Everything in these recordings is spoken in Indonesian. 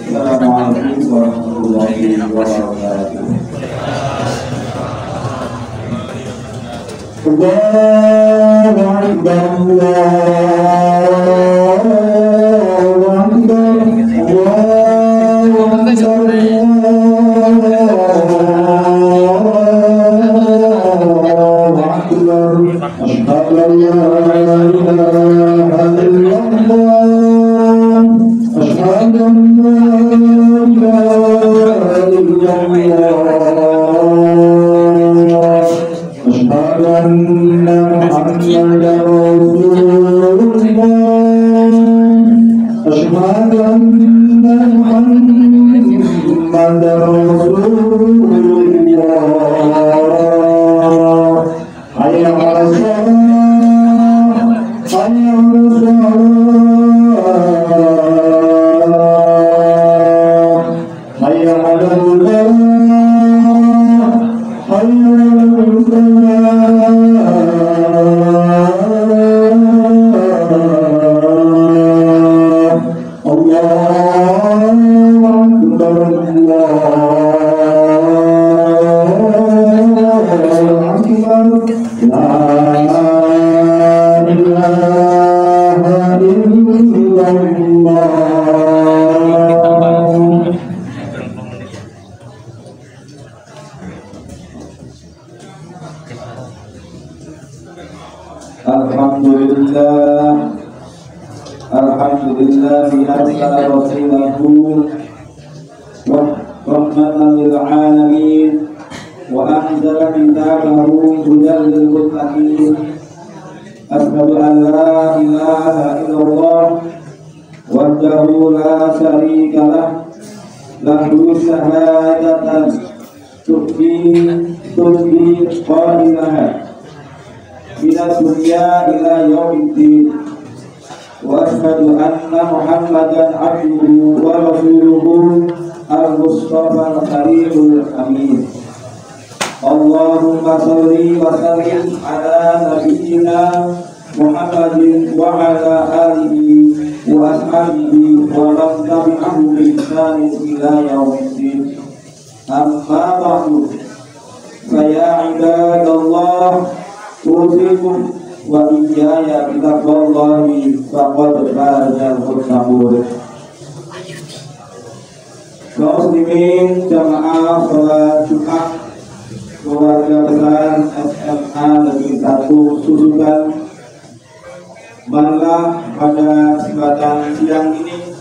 Assalamualaikum warahmatullahi wabarakatuh. Allahu Akbar, Allahu Akbar, Alhamdulillah bi'arsa rasulahu rahmatan lil alamin wa anzala kitabahu hudan lil muttaqin. Asyhadu an la ilaha illallah wahdahu la syarika lah, lahu syahadatan tuhdi qailaha minas dunya ila yaumiddin. Wa asyhadu anna Muhammadan abduhu wa rasuluhu al-mustafa al-karimul amin. Allahumma sholli wa sallim ala nabiyyina Muhammadin wa ala alihi wa ashabihi wa man tabi'ahum bi ihsanin ila yaumiddin. Amma ba'du, fa ya ibadallah, usikum wa iyaya bitaqwallahi faqad fazal muttaqun. Kaum muslimin jamaah salat Jumat keluarga besar SMA Negeri 1 Susukan, marilah pada kesempatan siang ini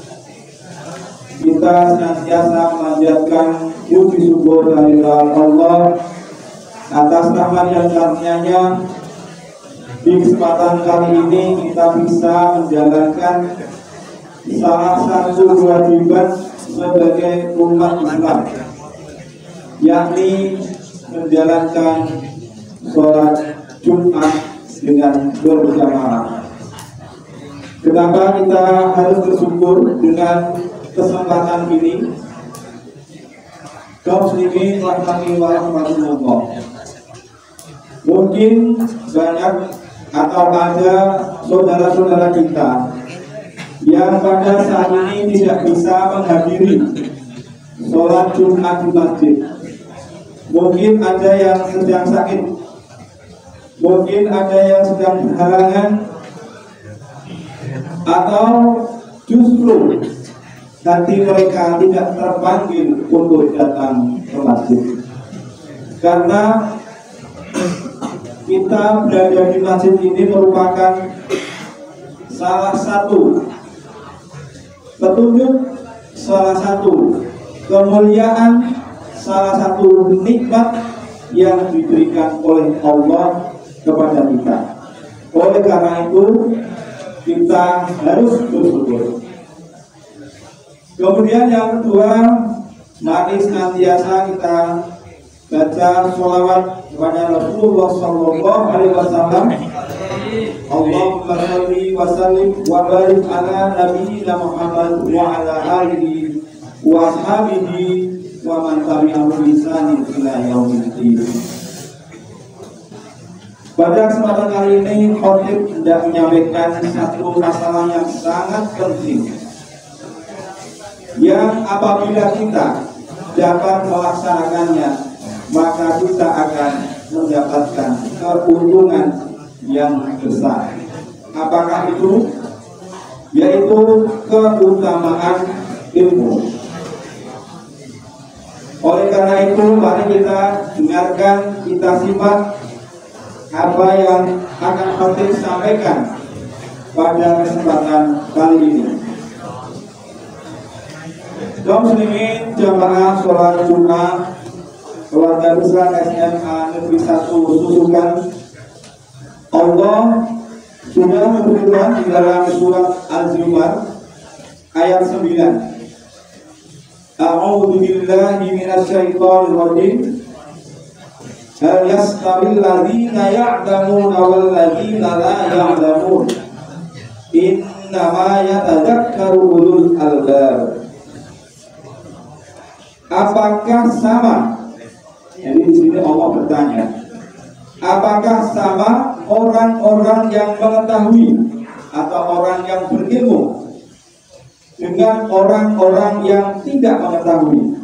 kita senantiasa memanjatkan puji syukur kehadirat Allah atas rahmat dan karunia-Nya. Di kesempatan kali ini kita bisa menjalankan salah satu kewajiban sebagai umat Islam, yakni menjalankan sholat Jumat dengan berjamaah. Kenapa kita harus bersyukur dengan kesempatan ini? Kaum muslimin rahimani wa rahmatullah. Mungkin banyak atau ada saudara-saudara kita yang pada saat ini tidak bisa menghadiri sholat Jumat di masjid. Mungkin ada yang sedang sakit, mungkin ada yang sedang berhalangan, atau justru hati mereka tidak terpanggil untuk datang ke masjid. Karena kita berada di masjid ini merupakan salah satu petunjuk, salah satu kemuliaan, salah satu nikmat yang diberikan oleh Allah kepada kita. Oleh karena itu kita harus bersyukur. Kemudian yang kedua, mari senantiasa kita baca sholawat kepada Rasulullah Sallallahu Alaihi Wasallam. Allahumma sholli wa sallim wa barik ala nabiyyina Muhammad wa ala alihi wa ashabihi wa man tabi'ahum bi ihsanin ila yaumiddin. Pada kesempatan kali ini khotib hendak menyampaikan satu masalah yang sangat penting, yang apabila kita dapat melaksanakannya, maka kita akan mendapatkan keuntungan yang besar. Apakah itu? Yaitu keutamaan ilmu. Oleh karena itu, mari kita dengarkan, kita simak apa yang akan Khatib sampaikan pada kesempatan kali ini. Kaum muslimin jamaah sholat Jumat keluarga besar SMA Negeri 1 Susukan, Allah sudah berfirman di dalam surat Al-Zumar ayat 9. A'udzu billahi minasyaitonir rajim. Hal yastawil ladzina ya'lamuna wal ladzina la ya'lamun. Innama yatadzakkaru ulul albab. Apakah sama? Jadi di sini Allah bertanya, apakah sama orang-orang yang mengetahui atau orang yang berilmu dengan orang-orang yang tidak mengetahui?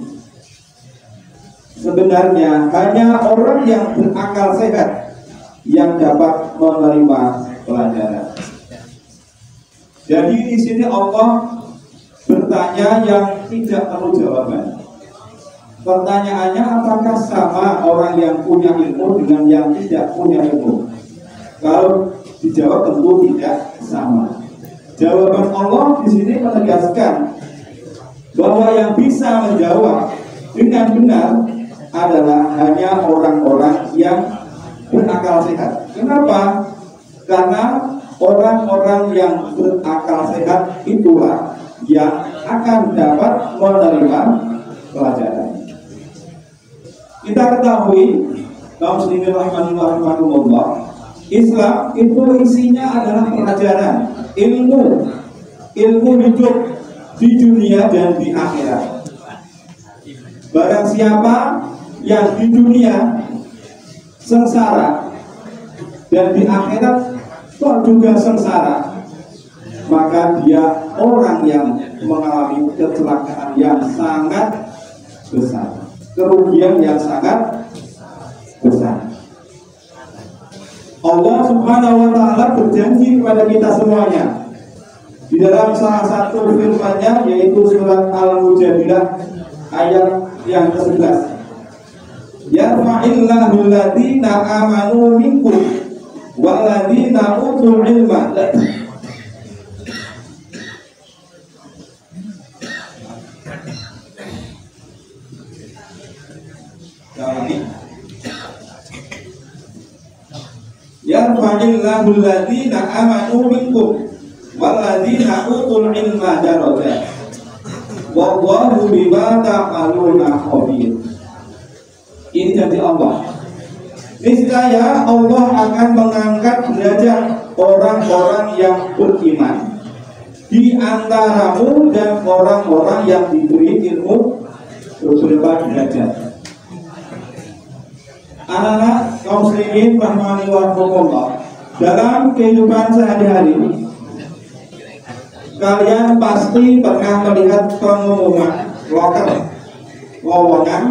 Sebenarnya hanya orang yang berakal sehat yang dapat menerima pelajaran. Jadi di sini Allah bertanya yang tidak perlu jawaban. Pertanyaannya, apakah sama orang yang punya ilmu dengan yang tidak punya ilmu? Kalau dijawab tentu tidak sama. Jawaban Allah di sini menegaskan bahwa yang bisa menjawab dengan benar adalah hanya orang-orang yang berakal sehat. Kenapa? Karena orang-orang yang berakal sehat itulah yang akan dapat menerima pelajaran. Kita ketahui, kaum muslimin rahimanillah, Islam itu isinya adalah pelajaran, ilmu hidup di dunia dan di akhirat. Barang siapa yang di dunia sengsara dan di akhirat kok juga sengsara, maka dia orang yang mengalami kecelakaan yang sangat besar, kerugian yang sangat besar. Allah Subhanahu wa ta'ala berjanji kepada kita semuanya di dalam salah satu firman-Nya, yaitu surat Al-Mujadilah ayat yang ke-11. Yarfa'illahu alladziina aamanu minkum walladziina utul ilma. Yarfa'illahu alladziina aamanu minkum walladziina utul ilma darajat. Wallahu bima ta'maluna khabir. Ini janji Allah. Niscaya Allah akan mengangkat derajat orang-orang yang beriman di antaramu dan orang-orang yang diberi ilmu beberapa derajat. Anak-anak kaum muslimin rahmani wa rahmatullah, dalam kehidupan sehari-hari kalian pasti pernah melihat pengumuman lowongan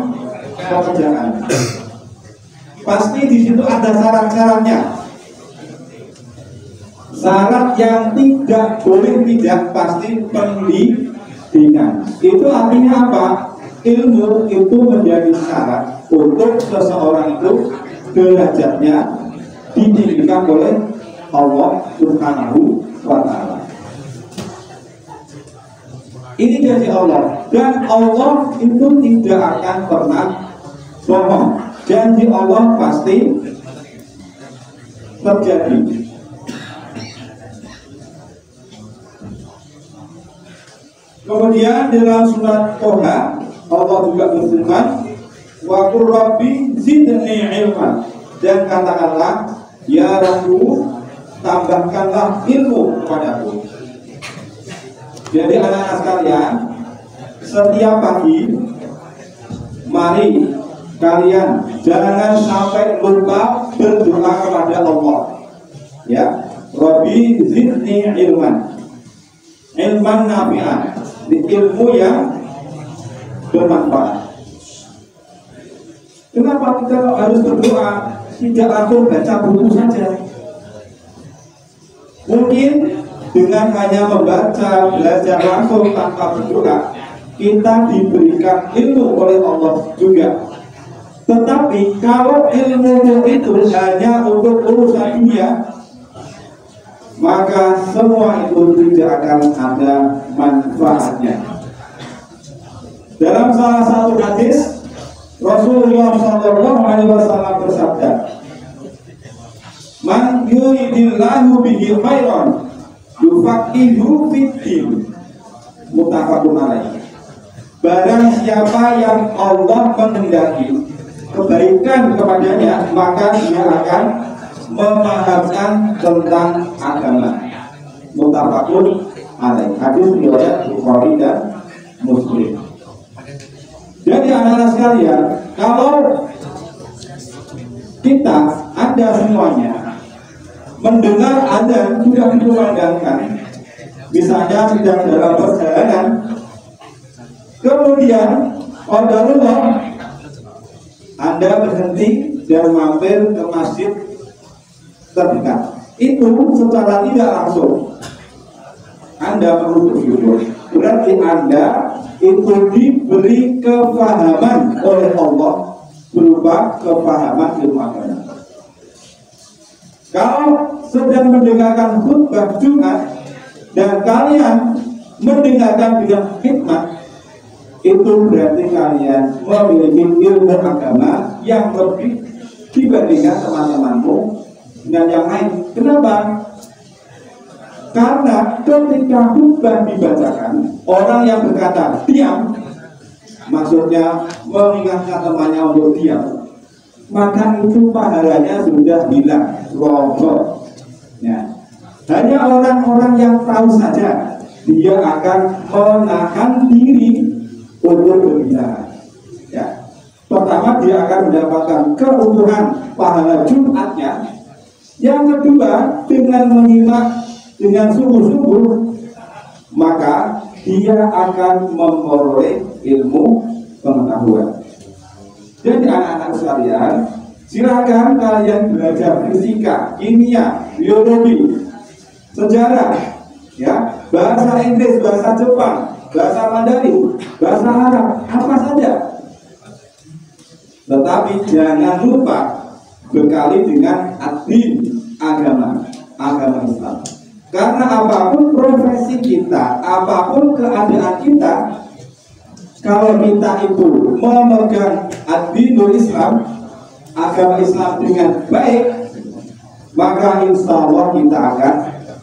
pekerjaan. Pasti di situ ada syarat-syaratnya. Syarat yang tidak boleh tidak pasti pendidikan. Itu artinya apa? Ilmu itu menjadi syarat untuk seseorang itu derajatnya ditinggikan oleh Allah Subhanahu wa ta'ala. Ini janji Allah, dan Allah itu tidak akan pernah bohong. Janji Allah pasti terjadi. Kemudian dalam surat Toha Allah juga berfirman, wa qur rabbi zidni ilman, dan katakanlah, ya Rabbu, tambahkanlah ilmu kepadaku. Jadi anak-anak sekalian, setiap pagi mari kalian jangan sampai lupa berdoa kepada Allah. Ya, Rabbi zidni ilman nafi'an, ilmu yang bermanfaat. Kenapa kita harus berdoa? Tidak langsung baca buku saja. Mungkin dengan hanya membaca, belajar langsung tanpa berdoa, kita diberikan ilmu oleh Allah juga. Tetapi kalau ilmu itu hanya untuk urusan dunia, maka semua itu tidak akan ada manfaatnya. Dalam salah satu hadis, Rasulullah SAW bersabda, "Man yuridillahu bihi khairan yufaqihu fid-din." Muttafaqun alaih. Barang siapa yang Allah menghendaki kebaikan kepadanya, maka dia akan memahamkan tentang agama. Muttafaqun alaih. Hadis riwayat Bukhari dan Muslim. Jadi anak-anak sekalian, kalau kita, Anda semuanya mendengar adzan sudah dikumandangkan, misalnya sedang dalam perjalanan, kemudian qadarullah Anda berhenti dan mampir ke masjid terdekat, itu secara tidak langsung Anda perlu bersyukur. Berarti Anda itu diberi kefahaman oleh Allah berupa kefahaman ilmu agama. Kalau sedang mendengarkan khutbah Jumat dan kalian mendengarkan dengan hikmat, itu berarti kalian memiliki ilmu agama yang lebih dibandingkan teman-temanmu dan yang lain. Kenapa? Karena ketika khutbah dibacakan, orang yang berkata diam, maksudnya mengingatkan temannya untuk diam, maka itu pahalanya sudah hilang, roboh. Ya. Hanya orang-orang yang tahu saja, dia akan menahan diri untuk berbicara. Ya. Pertama, dia akan mendapatkan keuntungan pahala Jumatnya. Yang kedua, dengan menyimak dengan sungguh-sungguh, maka dia akan memperoleh ilmu pengetahuan. Jadi anak-anak sekalian, silakan kalian belajar fisika, kimia, biologi, sejarah, ya, bahasa Inggris, bahasa Jepang, bahasa Mandarin, bahasa Arab, apa saja. Tetapi jangan lupa bekali dengan ad-din, agama Islam. Karena apapun profesi kita, apapun keadaan kita, kalau kita itu memegang ad-dinul Islam, agama Islam dengan baik, maka insya Allah kita akan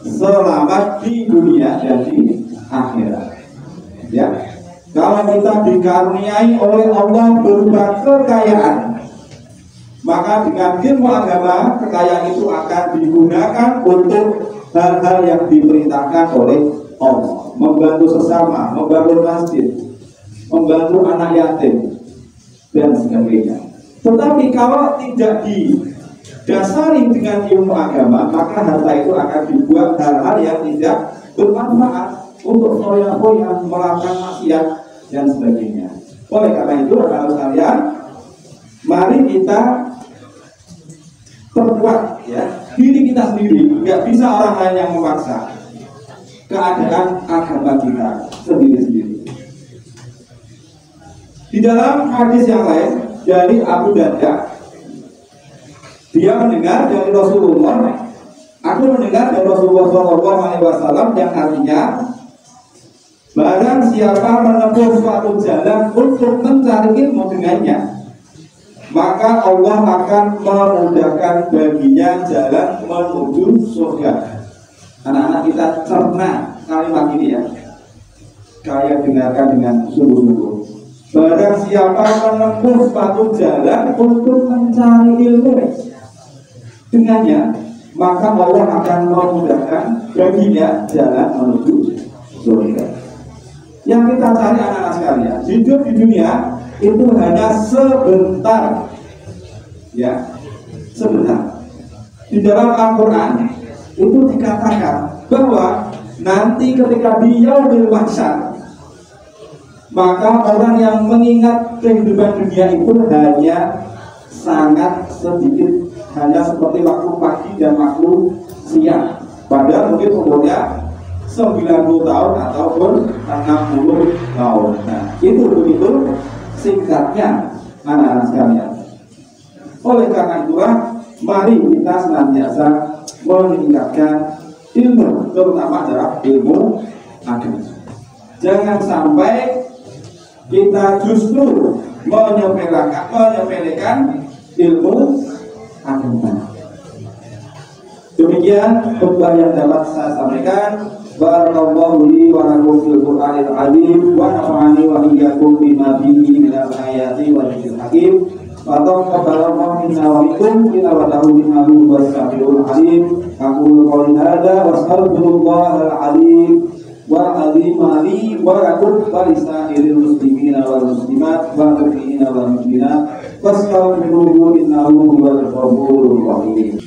selamat di dunia dan di akhirat. Ya, kalau kita dikaruniai oleh Allah berupa kekayaan, maka dengan ilmu agama, kekayaan itu akan digunakan untuk hal-hal yang diperintahkan oleh Allah, membantu sesama, membangun masjid, membantu anak yatim, dan sebagainya. Tetapi kalau tidak didasari dengan ilmu agama, maka harta itu akan dibuat hal-hal yang tidak bermanfaat untuk foya-foya, melakukan maksiat, dan sebagainya. Oleh karena itu, rekan-rekan sekalian, mari kita perkuat ya diri kita sendiri. Nggak bisa orang lain yang memaksa keadaan agama kita sendiri-sendiri. Di dalam hadis yang lain dari Abu Darda, dia mendengar dari Rasulullah, aku mendengar dari Rasulullah SAW yang artinya, barang siapa menempuh suatu jalan untuk mencari ilmu dengannya, maka Allah akan memudahkan baginya jalan menuju surga. Anak-anak kita cerna kalimat ini ya, kalian dengarkan dengan sungguh-sungguh. Barang siapa menempuh suatu jalan untuk mencari ilmu dengannya, maka Allah akan memudahkan baginya jalan menuju surga. Yang kita cari anak-anak sekalian, hidup di dunia itu hanya sebentar, ya, sebentar. Di dalam Al-Quran itu dikatakan bahwa nanti ketika di yaumil mahsyar Maka orang yang mengingat kehidupan dunia itu hanya sangat sedikit, hanya seperti waktu pagi dan waktu siang. Padahal mungkin umurnya 90 tahun ataupun 60 tahun. Nah, itu begitu singkatnya anak-anak sekalian. Oleh karena itulah, mari kita senantiasa meningkatkan ilmu, terutama adalah ilmu agama. Jangan sampai kita justru menyepelekan ilmu agama. Demikian khutbah yang dapat saya sampaikan. Barakallahu li wa lakum fil Qur'anil azim wa nafa'ani wa iyyakum bima fihi minal ayati wa dzikril hakim. Wa taqabbalallahu minna wa minkum innahu innahu was-sami'ul alim. Aqulu qawli hadza wa astaghfirullahal azim wal azim li wa lakum wa lisairil muslimina wal muslimat wal mu'minina wal mu'minat wastaghfiruhu innahu huwal ghafurur rahim.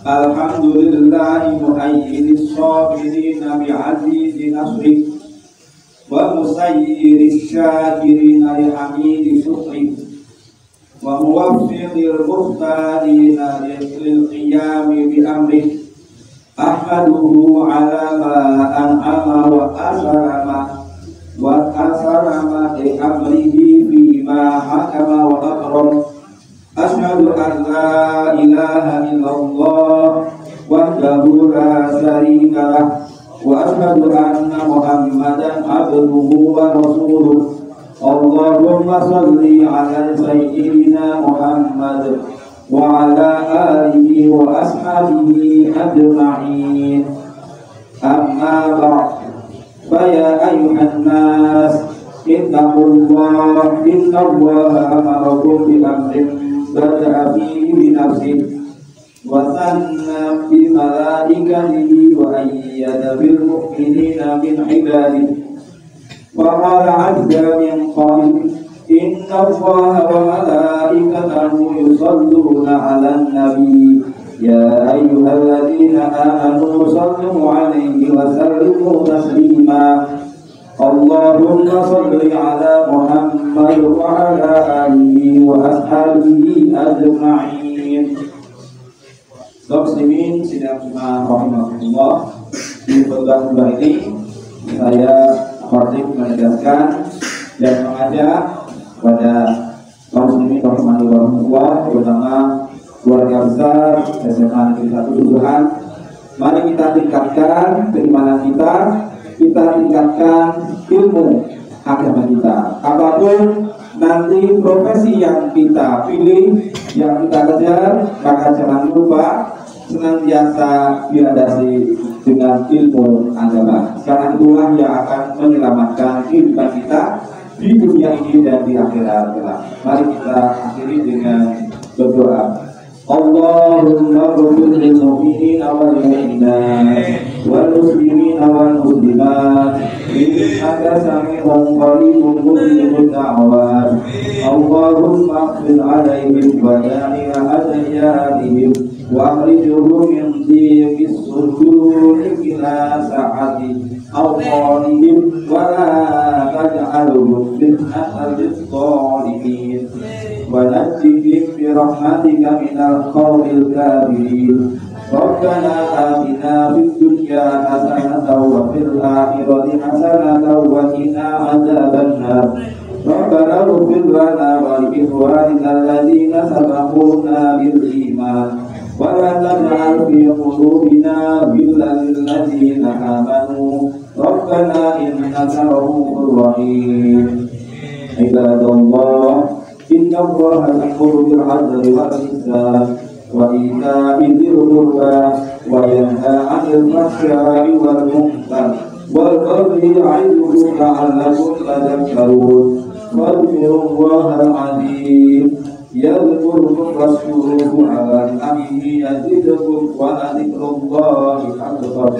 Alhamdulillah mu'ayyidis sabirina bi'azizi nasri wa musayyiris syakirina lihamidi syukri wa muwaffiqil muhtadina lil qiyami bi amri ahmaduhu ala ma an'ama wa asarama li amrihi bima hakama wa akram. Asyhadu an la ilaha illallah wahdahu la syarika lah wa asyhadu anna Muhammadan abduhu wa rasuluh. Allahumma shalli ala sayyidina Muhammad wa ala alihi wa ashabihi ajma'in. Amma ba'd. Fa ya ayyuhan nas ittaqullaha innallaha amarakum bil amri bada'a fihi bi nafsihi wa sanna bi malaikatihi wa ayyada bil mu'minina min ibadihi wa qala 'azza min qail inna Allaha wa malaikatahu yusalluna 'alan nabi ya ayyuhalladzina amanu sallu 'alaihi wa sallimu taslima. Allahumma salli ala Muhammad wa ala alihi wa ashabihi ajma'in. Muslimin sidang rahimahullah, di khutbah ini saya khotib menegaskan dan mengajak kepada kaum muslimin rahimahullah, terutama keluarga besar SMA Negeri 1 Subuhan, mari kita tingkatkan keimanan kita tingkatkan ilmu agama kita. Apapun nanti profesi yang kita pilih, yang kita kejar, maka jangan lupa senantiasa dilandasi dengan ilmu agama. Karena itulah yang akan menyelamatkan kehidupan kita di dunia ini dan di akhirat kelak. Mari kita akhiri dengan berdoa. Allahumma ighfir lil mu'minina wal mu'minat wal muslimina wal muslimat innaka sami'un qaribun mujibud da'wat. Allahumma ighfir 'alaihim wa jami'a adyaihim wa akhrijhum min dhiqis suduri ila sa'ati awqanihim wa la taj'alhum fitnatan lis-salihin wa najjihim bi rahmatika minal qawmil kafirin. Rabbana atina fid dunya hasanatan wa fil akhirati hasanatan wa qina adzabannar. Rabbana ighfir lana wa li ikhwanina alladhina sabaquna bil iman wa la taj'al fi qulubina ghillan lil ladzina amanu. Rabbana innaka ra'ufur rahim. Ibadallah, inna Allaha ya'muru bil 'adli wal ihsan wa ita'i dzil qurba wa yanha 'anil fahsya'i wal munkar wal baghi ya'idukum la'allakum tadhakkarun. Wadhkurullahal 'azim yadhkurukum washkuruhu 'ala ni'amihi yazidkum wa la dzikrullahi akbar.